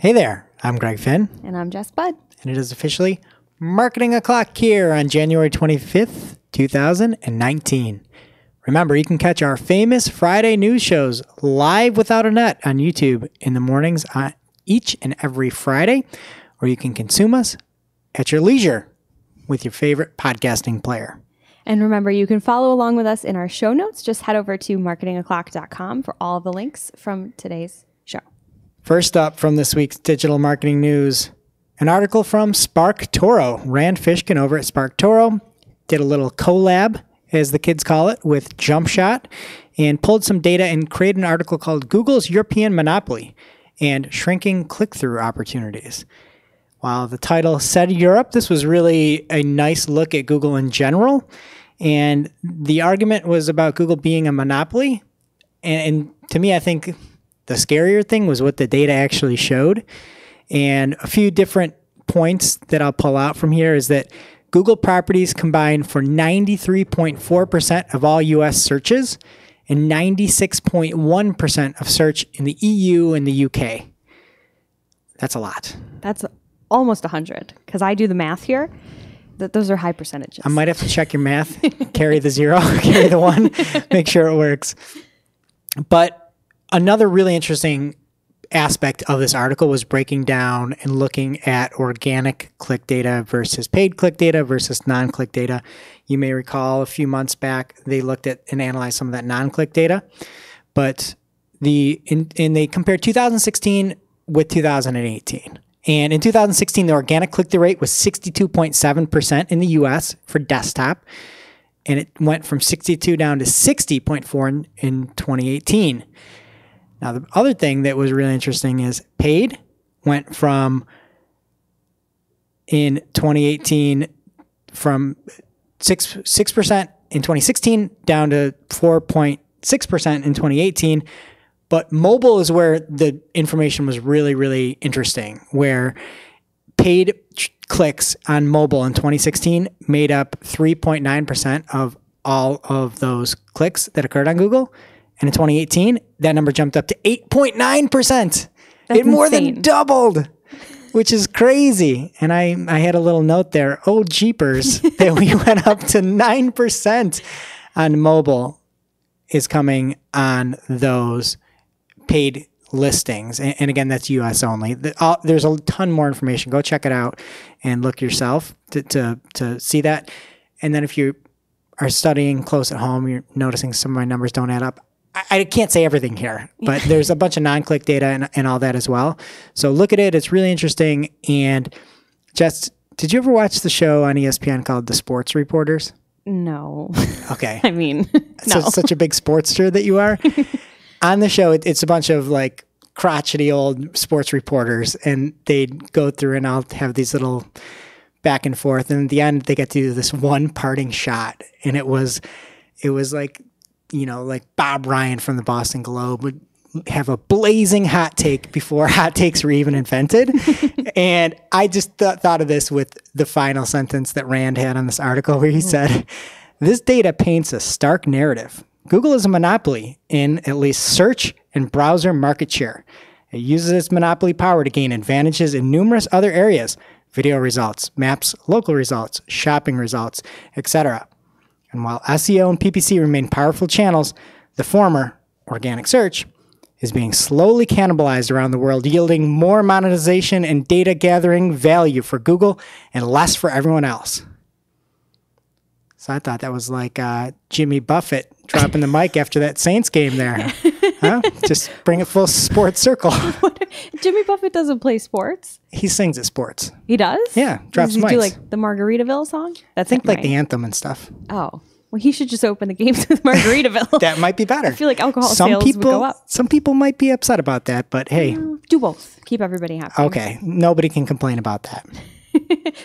Hey there, I'm Greg Finn. And I'm Jess Budd. And it is officially Marketing O'Clock here on January 25th, 2019. Remember, you can catch our famous Friday news shows live without a net on YouTube in the mornings on each and every Friday, or you can consume us at your leisure with your favorite podcasting player. And remember, you can follow along with us in our show notes. Just head over to marketingoclock.com for all of the links from today's show. First up from this week's digital marketing news, an article from SparkToro. Rand Fishkin over at SparkToro did a little collab, as the kids call it, with JumpShot and pulled some data and created an article called Google's European Monopoly and Shrinking Click-Through Opportunities. While the title said Europe, this was really a nice look at Google in general. And the argument was about Google being a monopoly. And to me, I think the scarier thing was what the data actually showed. And a few different points that I'll pull out from here is that Google properties combine for 93.4% of all US searches and 96.1% of search in the EU and the UK. That's a lot. That's almost 100, because I do the math here. Those are high percentages. I might have to check your math, carry the 0, carry the 1, make sure it works. But another really interesting aspect of this article was breaking down and looking at organic click data versus paid click data versus non-click data. You may recall a few months back, they looked at and analyzed some of that non-click data. But they compared 2016 with 2018. And in 2016, the organic click-through rate was 62.7% in the US for desktop. And it went from 62 down to 60.4 in 2018. Now, the other thing that was really interesting is paid went from, in 2018, from 6% in 2016 down to 4.6% in 2018. But mobile is where the information was really, really interesting, where paid clicks on mobile in 2016 made up 3.9% of all of those clicks that occurred on Google. And in 2018, that number jumped up to 8.9%. It more than doubled, which is crazy. And I had a little note there, oh, jeepers, that we went up to 9% on mobile is coming on those paid listings. And again, that's US only. There's a ton more information. Go check it out and look yourself to see that. And then if you are studying close at home, you're noticing some of my numbers don't add up. I can't say everything here, but there's a bunch of non-click data and all that as well. So look at it. It's really interesting. And Jess, did you ever watch the show on ESPN called The Sports Reporters? No. Okay. I mean, no. So such a big sportster that you are. On the show, it's a bunch of like crotchety old sports reporters, and they'd go through and I'll have these little back and forth. And at the end, they get to do this one parting shot. And it was like, you know, like Bob Ryan from the Boston Globe would have a blazing hot take before hot takes were even invented. And I just thought of this with the final sentence that Rand had on this article where he said, "This data paints a stark narrative. Google is a monopoly in at least search and browser market share. It uses its monopoly power to gain advantages in numerous other areas: video results, maps, local results, shopping results, etc. And while SEO and PPC remain powerful channels, the former, organic search, is being slowly cannibalized around the world, yielding more monetization and data gathering value for Google and less for everyone else." So I thought that was like Jimmy Buffett dropping the mic after that Saints game there. Huh? Just bring it full sports circle. Jimmy Buffett doesn't play sports. He sings at sports. He does? Yeah, drops mics. Does he do mics. like the Margaritaville song? That's I think like right? the anthem and stuff. Oh. Well, he should just open the games with Margaritaville. That might be better. I feel like alcohol sales would go up. Some people might be upset about that, but hey. Do both. Keep everybody happy. Okay. Nobody can complain about that.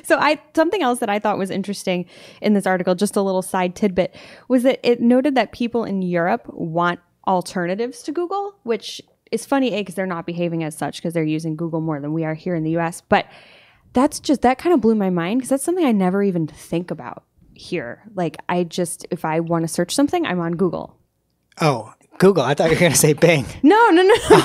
So something else that I thought was interesting in this article, just a little side tidbit, was that it noted that people in Europe want alternatives to Google, which is funny, because they're not behaving as such because they're using Google more than we are here in the US. But that kind of blew my mind, because that's something I never even think about here. Like if I want to search something, I'm on Google. Oh, Google. I thought you were going to say Bing. No.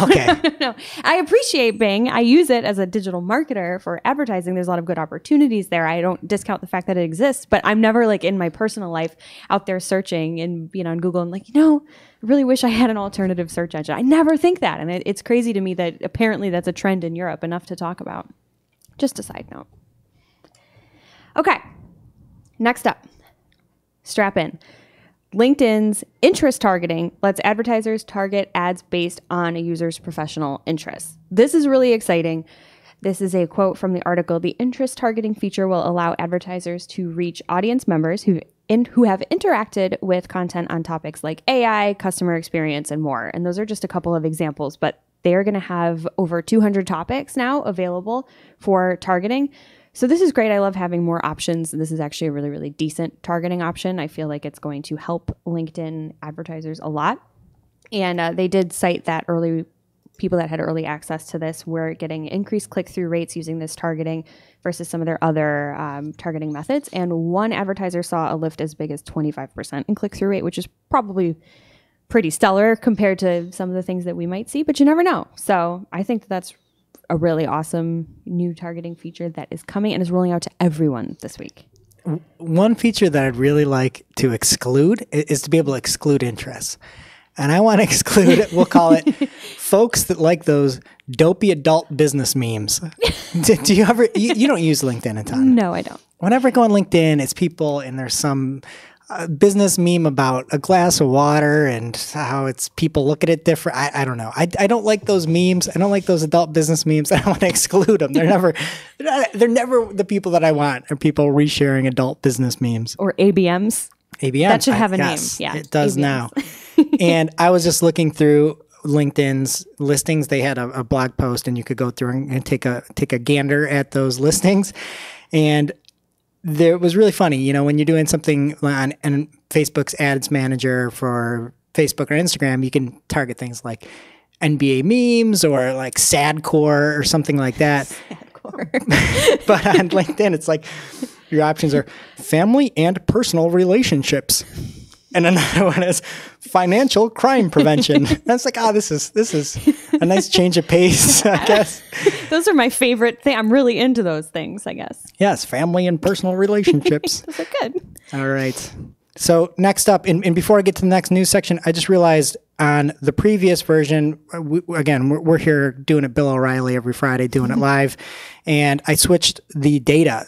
Okay. No. I appreciate Bing. I use it as a digital marketer for advertising. There's a lot of good opportunities there. I don't discount the fact that it exists, but I'm never like in my personal life out there searching and, on Google and like, I really wish I had an alternative search engine. I never think that. And it's crazy to me that apparently that's a trend in Europe, enough to talk about. Just a side note. Okay. Next up, strap in. LinkedIn's interest targeting lets advertisers target ads based on a user's professional interests. This is really exciting. This is a quote from the article. The interest targeting feature will allow advertisers to reach audience members who have interacted with content on topics like AI, customer experience, and more. And those are just a couple of examples, but they are going to have over 200 topics now available for targeting. So this is great. I love having more options. This is actually a really, really decent targeting option. I feel like it's going to help LinkedIn advertisers a lot. And they did cite that people that had early access to this were getting increased click-through rates using this targeting versus some of their other targeting methods. And one advertiser saw a lift as big as 25% in click-through rate, which is probably pretty stellar compared to some of the things that we might see, but you never know. So I think that's a really awesome new targeting feature that is coming and is rolling out to everyone this week. One feature that I'd really like to exclude is to be able to exclude interests. And I want to exclude, we'll call it, folks that like those dopey adult business memes. Do you ever, you don't use LinkedIn a ton? No, I don't. Whenever I go on LinkedIn, it's people and there's some business meme about a glass of water and how it's people look at it different. I don't know. I don't like those memes. I don't like those adult business memes. I want to exclude them. They're never the people that I want are people resharing adult business memes. Or ABMs. ABM. That should have a name. Yeah, it does ABMs. Now. And I was just looking through LinkedIn's listings. They had a blog post and you could go through and take a gander at those listings. And it was really funny, when you're doing something on Facebook's ads manager for Facebook or Instagram, you can target things like NBA memes or like sadcore or something like that. Sadcore. But on LinkedIn, it's like your options are family and personal relationships. And another one is financial crime prevention. That's like, this is a nice change of pace, I guess. Those are my favorite thing. I'm really into those things, I guess. Yes, family and personal relationships. Those are good. All right. So next up, and before I get to the next news section, I just realized on the previous version, we're here doing it Bill O'Reilly every Friday, doing it live. And I switched the data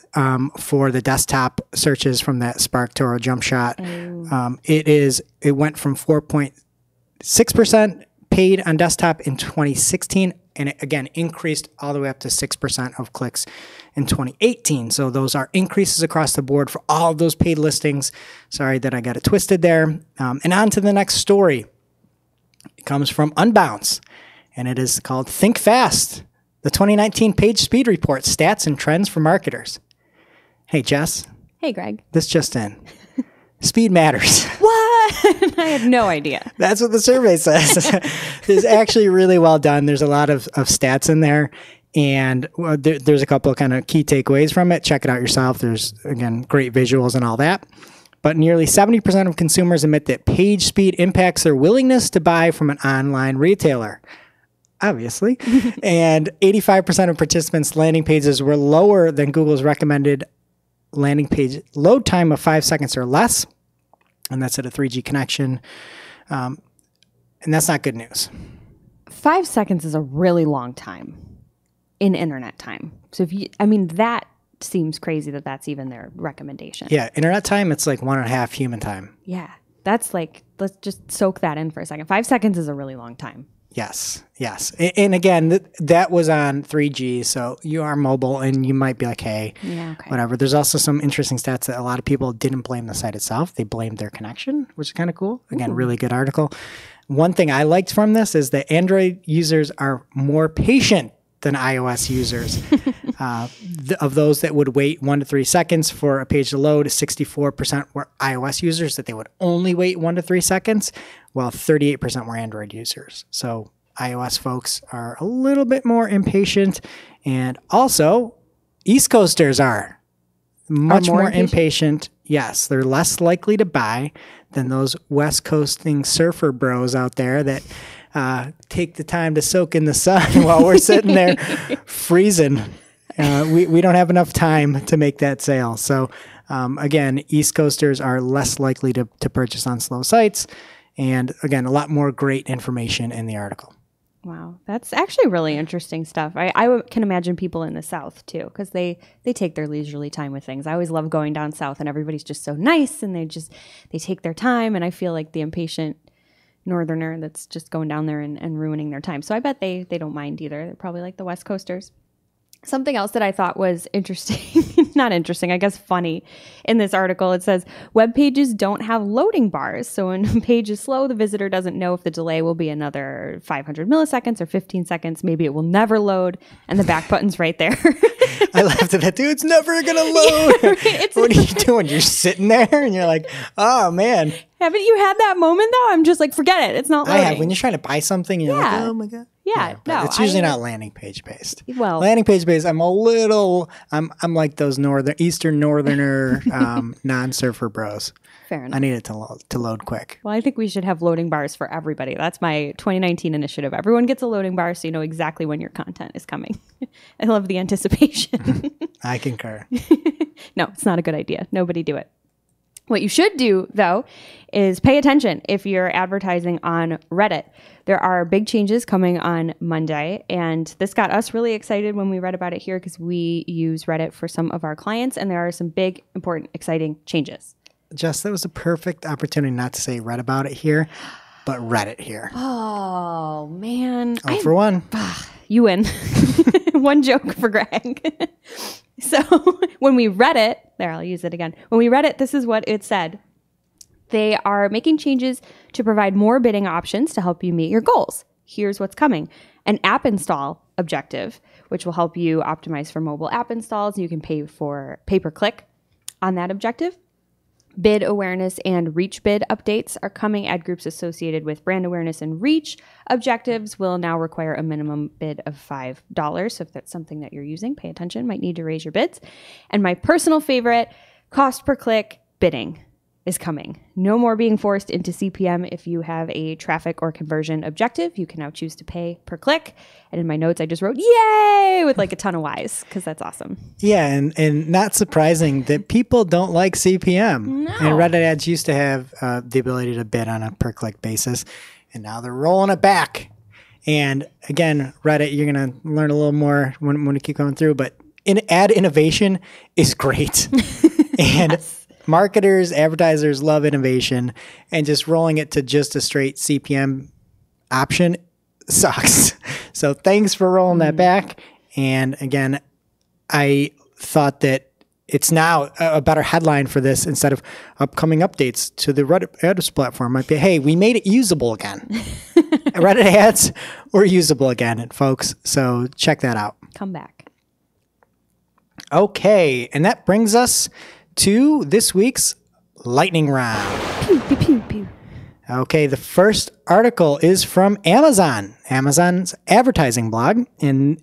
for the desktop searches from that Spark Toro jump shot. It went from 4.6% paid on desktop in 2016. And it, again, increased all the way up to 6% of clicks in 2018. So those are increases across the board for all of those paid listings. Sorry that I got it twisted there. And on to the next story. It comes from Unbounce, and it is called Think Fast, the 2019 Page Speed Report, Stats and Trends for Marketers. Hey, Jess. Hey, Greg. This just in. Speed matters. What? I had no idea. That's what the survey says. It's actually really well done. There's a lot of stats in there, and there's a couple of kind of key takeaways from it. Check it out yourself. There's, again, great visuals and all that. But nearly 70% of consumers admit that page speed impacts their willingness to buy from an online retailer. Obviously. And 85% of participants' landing pages were lower than Google's recommended landing page load time of 5 seconds or less. And that's at a 3G connection. And that's not good news. 5 seconds is a really long time in internet time. So that seems crazy that that's even their recommendation. Yeah. Internet time, it's like 1.5 human time. Yeah. That's like, let's just soak that in for a second. 5 seconds is a really long time. Yes. And again, that was on 3G, so you are mobile and you might be like, hey, whatever. There's also some interesting stats that a lot of people didn't blame the site itself. They blamed their connection, which is kind of cool. Again, really good article. One thing I liked from this is that Android users are more patient than iOS users. Of those that would wait 1 to 3 seconds for a page to load, 64% were iOS users that they would only wait 1 to 3 seconds, while 38% were Android users. So iOS folks are a little bit more impatient, and also East Coasters are much more impatient. Yes, they're less likely to buy. than those West Coasting surfer bros out there that take the time to soak in the sun while we're sitting there freezing. We don't have enough time to make that sale. So again, East Coasters are less likely to purchase on slow sites. And again, a lot more great information in the article. Wow, that's actually really interesting stuff. I can imagine people in the South too, because they take their leisurely time with things. I always love going down South, and everybody's just so nice, and they take their time, and I feel like the impatient Northerner that's just going down there and ruining their time. So I bet they don't mind either. They're probably like the West Coasters. Something else that I thought was interesting, not interesting, I guess funny, in this article, it says web pages don't have loading bars. So when a page is slow, the visitor doesn't know if the delay will be another 500 milliseconds or 15 seconds. Maybe it will never load, and the back button's right there. I laughed at that, dude. It's never going to load. Yeah, right. What are you doing? You're sitting there and you're like, oh, man. Haven't you had that moment, though? I'm just like, forget it. It's not loading. I have. When you're trying to buy something, you're like, oh, my God. Yeah, no. It's usually not landing page based. Well, landing page based, I'm like those Eastern Northerner non-surfer bros. Fair enough. I need it to load quick. Well, I think we should have loading bars for everybody. That's my 2019 initiative. Everyone gets a loading bar so you know exactly when your content is coming. I love the anticipation. I concur. No, it's not a good idea. Nobody do it. What you should do, though, is pay attention if you're advertising on Reddit. There are big changes coming on Monday, and this got us really excited when we read about it here because we use Reddit for some of our clients, and there are some big, important, exciting changes. Jess, that was a perfect opportunity not to say read about it here, but Reddit here. Oh, man. For one. You win. One joke for Greg. So when we read it, I'll use it again. When we read it, this is what it said. They are making changes to provide more bidding options to help you meet your goals. Here's what's coming. An app install objective, which will help you optimize for mobile app installs. You can pay for pay-per-click on that objective. Bid awareness and reach bid updates are coming. Ad groups associated with brand awareness and reach objectives will now require a minimum bid of $5. So if that's something that you're using, pay attention, might need to raise your bids. And my personal favorite, cost per click bidding is coming. No more being forced into CPM if you have a traffic or conversion objective. You can now choose to pay per click. And in my notes, I just wrote, yay, with like a ton of Ys, because that's awesome. Yeah, and not surprising that people don't like CPM. No. And Reddit ads used to have the ability to bid on a per click basis, and now they're rolling it back. And again, Reddit, you're going to learn a little more when we keep going through, but ad innovation is great. And yes. Marketers, advertisers love innovation, and just rolling it to just a straight CPM option sucks. So thanks for rolling that back. And again, I thought that it's now a better headline for this instead of upcoming updates to the Reddit ads platform might be, hey, we made it usable again. Reddit ads were usable again, folks. So check that out. Come back. Okay. And that brings us to this week's lightning round. Pew, pew, pew, pew. Okay, the first article is from Amazon, Amazon's advertising blog, and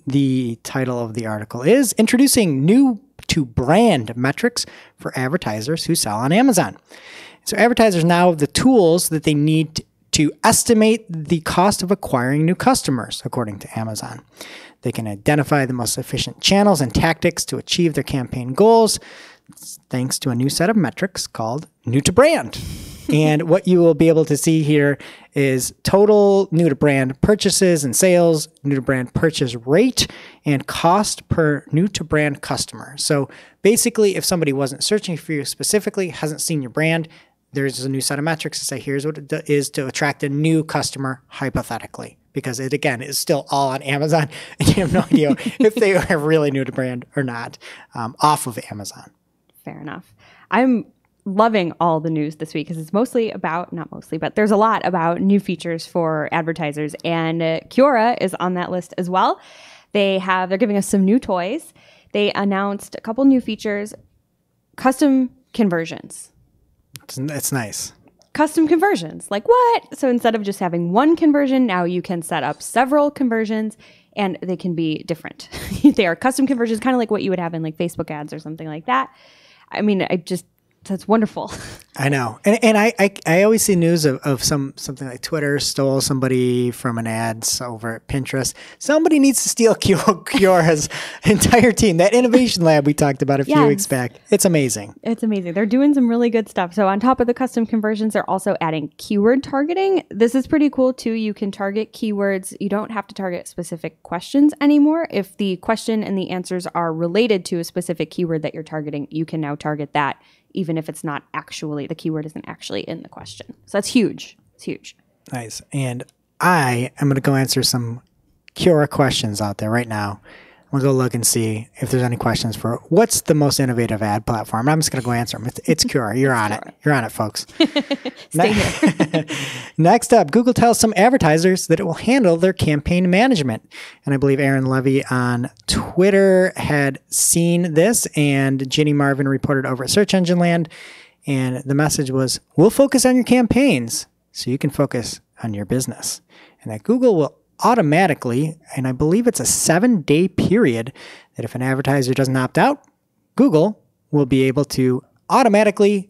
the title of the article is Introducing New to Brand Metrics for Advertisers Who Sell on Amazon. So advertisers now have the tools that they need to estimate the cost of acquiring new customers, according to Amazon. They can identify the most efficient channels and tactics to achieve their campaign goals, thanks to a new set of metrics called New to Brand. And what you will be able to see here is total new to brand purchases and sales, new to brand purchase rate, and cost per new to brand customer. So basically, if somebody wasn't searching for you specifically, hasn't seen your brand, there's a new set of metrics to say, here's what it is to attract a new customer, hypothetically. Because it, again, is still all on Amazon, and you have no idea if they are really new to brand or not off of Amazon. Fair enough. I'm loving all the news this week because it's mostly about, not mostly, but there's a lot about new features for advertisers, and Cura is on that list as well. They're giving us some new toys. They announced a couple new features, custom conversions. It's nice. Custom conversions, like what? So instead of just having one conversion, now you can set up several conversions, and they can be different. They are custom conversions, kind of like what you would have in like Facebook ads or something like that. I mean, that's wonderful. I know. And I always see news of something like Twitter stole somebody from an ads over at Pinterest. Somebody needs to steal Cura's entire team. That innovation lab we talked about a few weeks back. It's amazing. It's amazing. They're doing some really good stuff. So on top of the custom conversions, they're also adding keyword targeting. This is pretty cool too. You can target keywords. You don't have to target specific questions anymore. If the question and the answers are related to a specific keyword that you're targeting, you can now target that even if it's not actually, the keyword isn't actually in the question. So that's huge. It's huge. Nice. And I am going to go answer some Cura questions out there right now. I'm going to go look and see if there's any questions for what's the most innovative ad platform. I'm just going to go answer them. It's Cura. You're on it. You're on it, folks. Stay here. Next up, Google tells some advertisers that it will handle their campaign management. And I believe Aaron Levy on Twitter had seen this, and Ginny Marvin reported over at Search Engine Land. And the message was, we'll focus on your campaigns so you can focus on your business. And that Google will automatically, and I believe it's a 7-day period, that if an advertiser doesn't opt out, Google will be able to automatically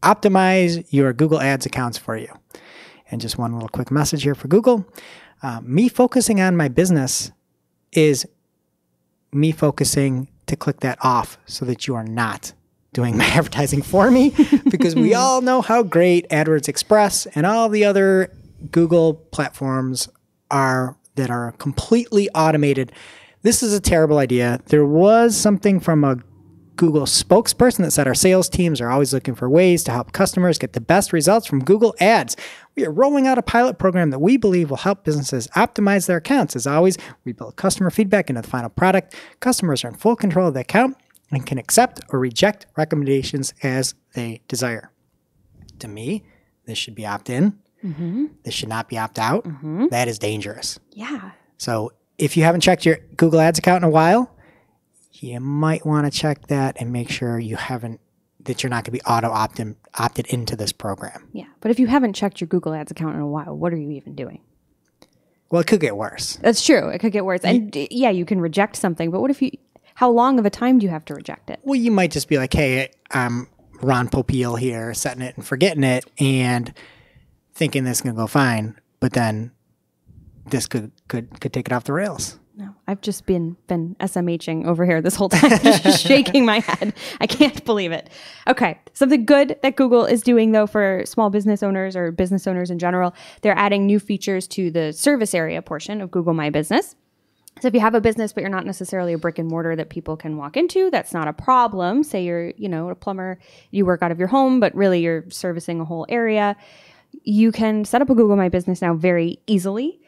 optimize your Google Ads accounts for you. And just one little quick message here for Google. Me focusing on my business is me focusing to click that off so that you are not doing my advertising for me, because we all know how great AdWords Express and all the other Google platforms are that are completely automated. This is a terrible idea. There was something from a Google spokesperson that said our sales teams are always looking for ways to help customers get the best results from Google Ads. We are rolling out a pilot program that we believe will help businesses optimize their accounts. As always, we build customer feedback into the final product. Customers are in full control of the account and can accept or reject recommendations as they desire. To me, this should be opt-in. Mm-hmm. This should not be opt-out. Mm-hmm. That is dangerous. Yeah. So if you haven't checked your Google Ads account in a while, you might want to check that and make sure that you're not going to be opted into this program. Yeah. But if you haven't checked your Google Ads account in a while, what are you even doing? Well, it could get worse. That's true. It could get worse. And yeah, you can reject something, but how long of a time do you have to reject it? Well, you might just be like, hey, I'm Ron Popeil here, setting it and forgetting it and thinking this is going to go fine, but then this could take it off the rails. No, I've just been SMHing over here this whole time, just shaking my head. I can't believe it. Okay, something good that Google is doing, though, for small business owners or business owners in general, they're adding new features to the service area portion of Google My Business. So if you have a business, but you're not necessarily a brick and mortar that people can walk into, that's not a problem. Say you're, a plumber, you work out of your home, but really you're servicing a whole area. You can set up a Google My Business now very easily.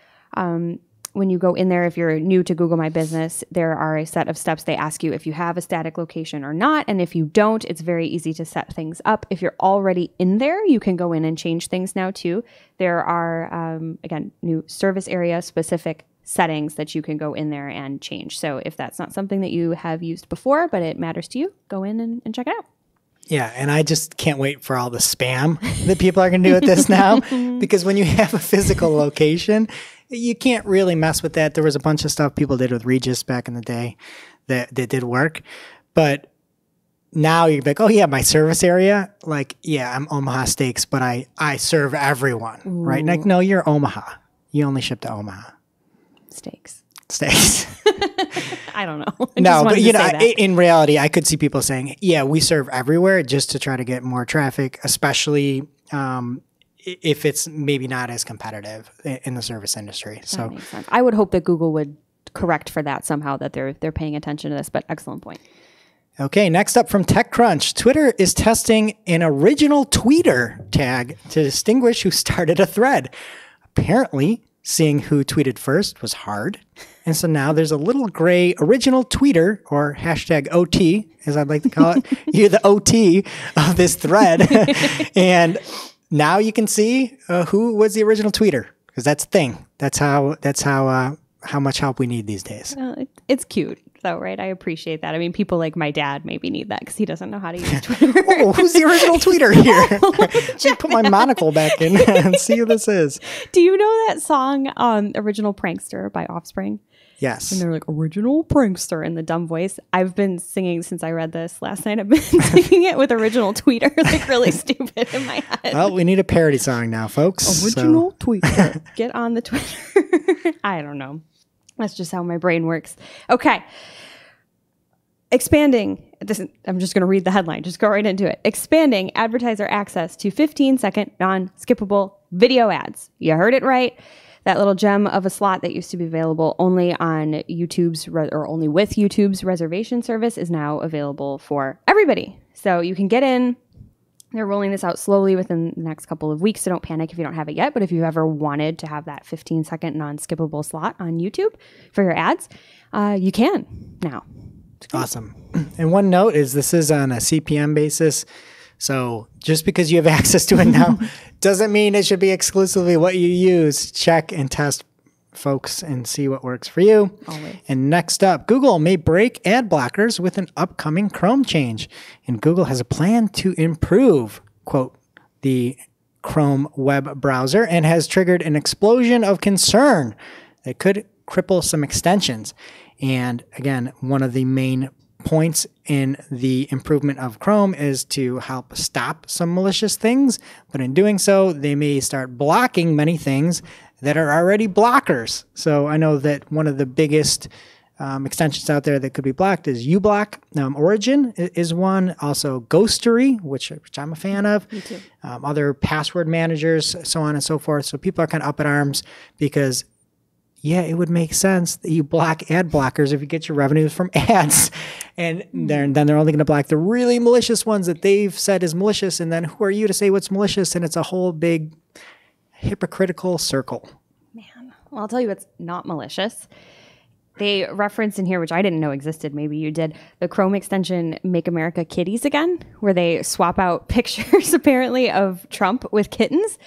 When you go in there, if you're new to Google My Business, there are a set of steps. They ask you if you have a static location or not. And if you don't, it's very easy to set things up. If you're already in there, you can go in and change things now too. There are, again, new service area specific settings that you can go in there and change. So if that's not something that you have used before, but it matters to you, go in and check it out. Yeah, and I just can't wait for all the spam that people are going to do with this now, because when you have a physical location, you can't really mess with that. There was a bunch of stuff people did with Regis back in the day that did work, but now you're like, oh yeah, my service area, like, yeah, I'm Omaha Steaks, but I serve everyone, right? Like, no, you're Omaha. You only ship to Omaha. Steaks. I don't know. No, but in reality, I could see people saying, yeah, we serve everywhere just to try to get more traffic, especially if it's maybe not as competitive in the service industry. So that makes sense. I would hope that Google would correct for that somehow, that they're paying attention to this, but excellent point. Okay, next up from TechCrunch, Twitter is testing an original tweeter tag to distinguish who started a thread. Apparently, seeing who tweeted first was hard. And so now there's a little gray original tweeter, or hashtag OT, as I'd like to call it. You're the OT of this thread. And now you can see who was the original tweeter, because that's the thing. That's how much help we need these days. Well, it's cute, though, right? I appreciate that. I mean, people like my dad maybe need that because he doesn't know how to use Twitter. Oh, who's the original tweeter here? Let me put my monocle back in and see who this is. Do you know that song, Original Prankster by Offspring? Yes. And they're like, original prankster in the dumb voice. I've been singing since I read this last night. I've been singing it with original tweeter, like really stupid in my head. Well, we need a parody song now, folks. Original tweeter. Get on the Twitter. I don't know. That's just how my brain works. Okay. Expanding. I'm just going to read the headline. Just go right into it. Expanding advertiser access to 15-second non-skippable video ads. You heard it right. That little gem of a slot that used to be available only on YouTube's or only with YouTube's reservation service is now available for everybody. So you can get in. They're rolling this out slowly within the next couple of weeks, so don't panic if you don't have it yet. But if you ever wanted to have that 15-second non-skippable slot on YouTube for your ads, you can now. Awesome. And one note is this is on a CPM basis. So just because you have access to it now doesn't mean it should be exclusively what you use. Check and test, folks, and see what works for you. Always. And next up, Google may break ad blockers with an upcoming Chrome change. And Google has a plan to improve, quote, the Chrome web browser and has triggered an explosion of concern that could cripple some extensions. And again, one of the main points in the improvement of Chrome is to help stop some malicious things. But in doing so, they may start blocking many things that are already blockers. So I know that one of the biggest extensions out there that could be blocked is uBlock. Origin is one. Also Ghostery, which I'm a fan of. Me too. Other password managers, so on and so forth. So people are kind of up in arms because yeah, it would make sense that you block ad blockers if you get your revenues from ads. And then they're only going to block the really malicious ones that they've said is malicious. And then who are you to say what's malicious? And it's a whole big hypocritical circle. Man. Well, I'll tell you what's not malicious. They reference in here, which I didn't know existed, maybe you did, the Chrome extension Make America Kitties Again, where they swap out pictures apparently of Trump with kittens.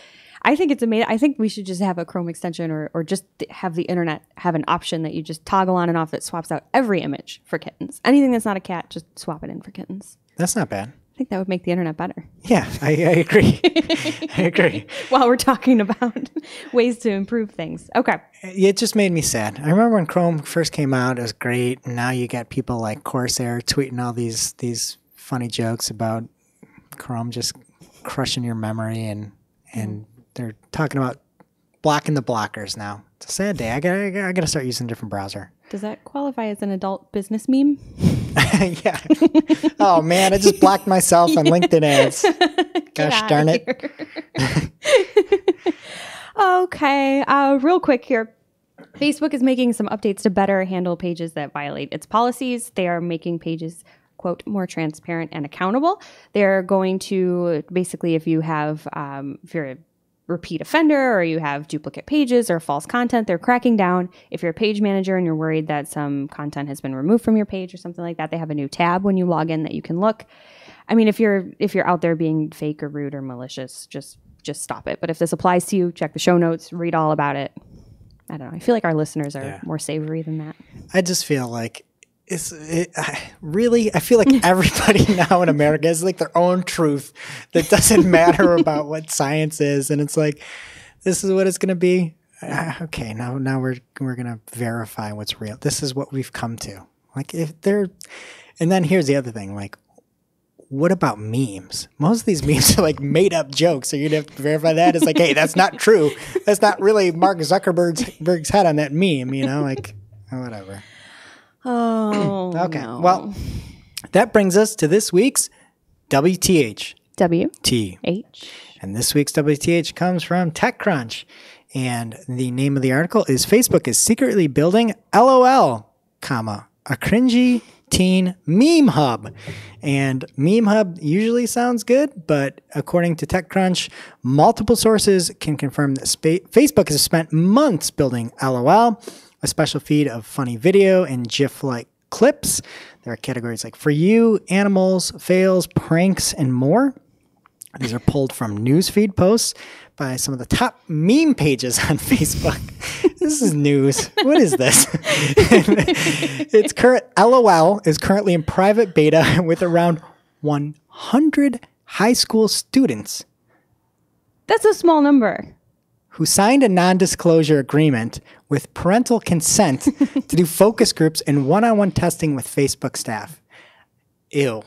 I think it's amazing. I think we should just have a Chrome extension or just have the internet have an option that you just toggle on and off that swaps out every image for kittens. Anything that's not a cat, just swap it in for kittens. That's not bad. I think that would make the internet better. Yeah, I agree. I agree. While we're talking about ways to improve things. Okay. It just made me sad. I remember when Chrome first came out, it was great. And now you got people like Corsair tweeting all these funny jokes about Chrome just crushing your memory and they're talking about blocking the blockers now. It's a sad day. I gotta start using a different browser. Does that qualify as an adult business meme? Yeah. Oh man, I just blocked myself on LinkedIn ads. Gosh darn it. Okay. Real quick here. Facebook is making some updates to better handle pages that violate its policies. They are making pages, quote, more transparent and accountable. They're going to basically, if you have, if you're a repeat offender or you have duplicate pages or false content, they're cracking down. If you're a page manager and you're worried that some content has been removed from your page or something like that, they have a new tab when you log in that you can look. I mean, if you're out there being fake or rude or malicious, just stop it. But if this applies to you, check the show notes, read all about it. I don't know. I feel like our listeners are more savory than that. I just feel like I feel like everybody now in America has like their own truth that doesn't matter about what science is. And it's like, this is what it's going to be. Okay, now we're going to verify what's real. This is what we've come to. Like and then here's the other thing, like, what about memes? Most of these memes are like made up jokes. So you'd have to verify that. It's like, hey, that's not true. That's not really Mark Zuckerberg's head on that meme, like whatever. Oh, okay. No. Well, that brings us to this week's WTH. WTH. And this week's WTH comes from TechCrunch. And the name of the article is Facebook is secretly building LOL, a cringy teen meme hub. And meme hub usually sounds good, but according to TechCrunch, multiple sources can confirm that Facebook has spent months building LOL, a special feed of funny video and GIF-like clips. There are categories like For You, Animals, Fails, Pranks, and more. These are pulled from newsfeed posts by some of the top meme pages on Facebook. This is news. What is this? LOL is currently in private beta with around 100 high school students. That's a small number. who signed a non-disclosure agreement with parental consent to do focus groups and one-on-one testing with Facebook staff. Ew.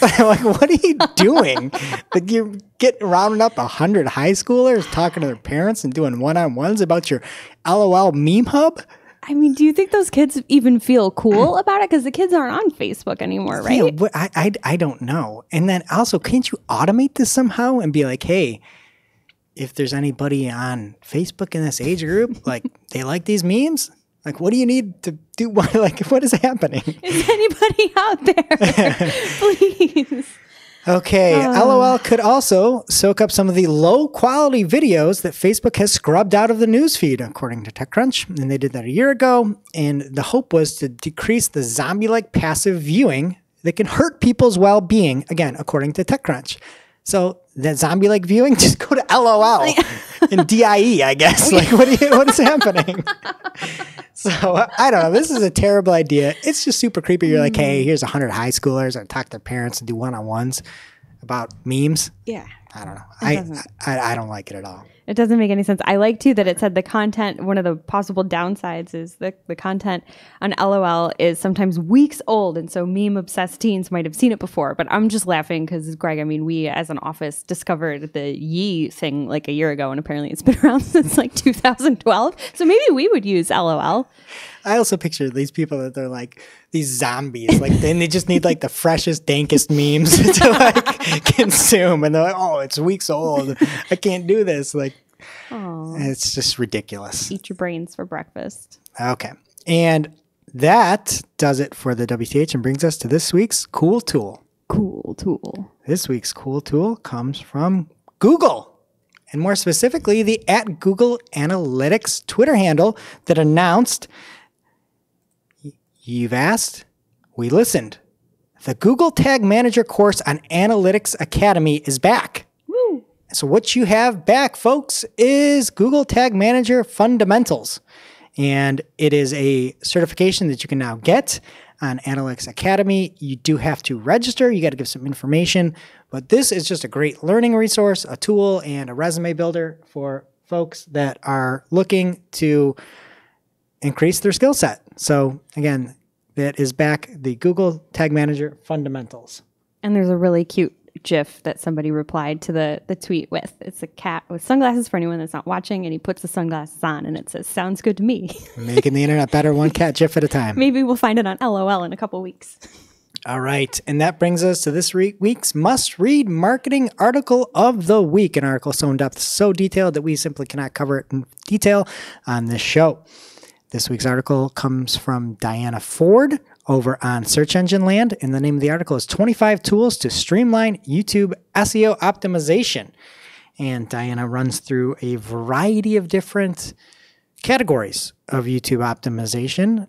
Like, what are you doing? Like, you're rounding up 100 high schoolers talking to their parents and doing one-on-ones about your LOL meme hub? I mean, do you think those kids even feel cool about it? Because the kids aren't on Facebook anymore, right? Yeah, but I don't know. And then also, can't you automate this somehow and be like, hey, if there's anybody on Facebook in this age group, like they like these memes, like what do you need to do? Like, what is happening? Is anybody out there? Please. Okay, LOL could also soak up some of the low-quality videos that Facebook has scrubbed out of the newsfeed, according to TechCrunch. And they did that a year ago. And the hope was to decrease the zombie-like passive viewing that can hurt people's well-being, again, according to TechCrunch. So that zombie-like viewing, just go to LOL and DIE, I guess. Like, what is happening? So I don't know. This is a terrible idea. It's just super creepy. You're like, hey, here's 100 high schoolers that talk to their parents and do one-on-ones about memes. Yeah. I don't know. I don't like it at all. It doesn't make any sense. I like, too, that it said the content, one of the possible downsides is the content on LOL is sometimes weeks old. And so meme-obsessed teens might have seen it before. But I'm just laughing because, Greg, I mean, we as an office discovered the Yee thing like a year ago. And apparently it's been around since like 2012. So maybe we would use LOL. I also picture these people that they're like these zombies, like then they just need like the freshest, dankest memes to like consume, and they're like, "Oh, it's weeks old. I can't do this." Like, it's just ridiculous. Eat your brains for breakfast. Okay, and that does it for the WTH, and brings us to this week's cool tool. Cool tool. This week's cool tool comes from Google. And more specifically, the @Google Analytics Twitter handle that announced, you've asked, we listened. The Google Tag Manager course on Analytics Academy is back. Woo. So what you have back, folks, is Google Tag Manager Fundamentals. And it is a certification that you can now get on Analytics Academy. You do have to register. You got to give some information. But this is just a great learning resource, a tool, and a resume builder for folks that are looking to increase their skill set. So again, that is back, the Google Tag Manager Fundamentals. And there's a really cute GIF that somebody replied to the tweet with. It's a cat with sunglasses for anyone that's not watching, and he puts the sunglasses on, and it says, "Sounds good to me." Making the internet better, one cat GIF at a time. Maybe we'll find it on LOL in a couple weeks. All right. And that brings us to this week's must-read marketing article of the week. An article so in-depth, so detailed that we simply cannot cover it in detail on this show. This week's article comes from Diana Ford over on Search Engine Land, and the name of the article is 25 Tools to Streamline YouTube SEO Optimization. And Diana runs through a variety of different categories of YouTube optimization: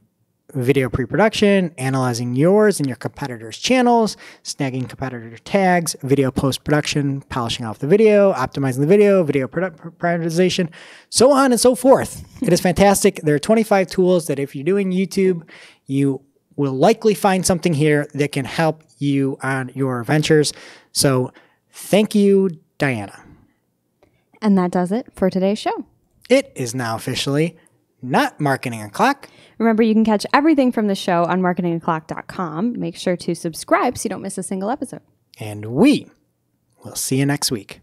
video pre-production, analyzing yours and your competitors' channels, snagging competitor tags, video post-production, polishing off the video, optimizing the video, video prioritization, so on and so forth. It is fantastic. There are 25 tools that if you're doing YouTube, you will likely find something here that can help you on your ventures. So thank you, Diana. And that does it for today's show. It is now officially not Marketing O'Clock. Remember, you can catch everything from the show on marketingoclock.com. Make sure to subscribe so you don't miss a single episode. And we will see you next week.